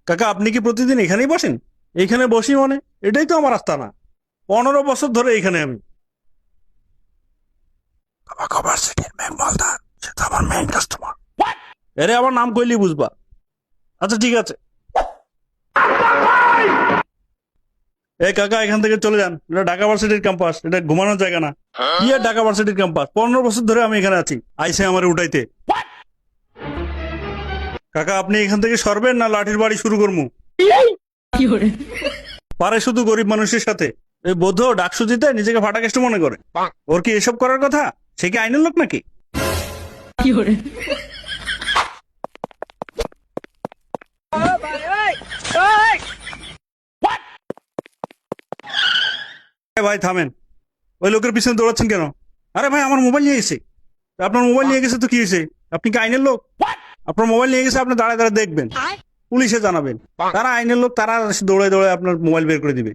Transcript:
কাকা আপনি কি প্রতিদিন এখানেই বসেন? এখানে বসি মানে এটাই তো আমার আস্তানা। 15 বছর ধরে এখানে আমি। এরে আমার নাম কইলি বুঝবা। আচ্ছা ঠিক আছে। এই কাকা এখান থেকে চলে যান, এটা ঢাকা ভার্সিটির ক্যাম্পাস, এটা ঘুমানোর জায়গা না। কি আর ঢাকা ভার্সিটির ক্যাম্পাস, 15 বছর ধরে আমি এখানে আছি, আইসে আমার উঠাইতে। কাকা আপনি এখান থেকে সরবেন না লাঠির বাড়ি শুরু করবো? পারে শুধু গরিব মানুষের সাথে। এই বোধ ডাকসু দিতে নিজেকে ফাটাকেষ্ট মনে করে। ওর কি এসব করার কথা? সে কি আইনের লোক নাকি? ভাই থামেন, ওই লোকের পিছনে দৌড়াচ্ছেন কেন? আরে ভাই আমার মোবাইল নিয়ে গেছে। আপনার মোবাইল নিয়ে গেছে তো কি হয়েছে? আপনি কি আইনের লোক? আপনার মোবাইল নিয়ে গেছে, আপনি দাঁড়ায় দাঁড়ায় দেখবেন, পুলিশে জানাবেন। তারা আইনের লোক, তারা দৌড়ে দৌড়ে আপনার মোবাইল বের করে দিবে।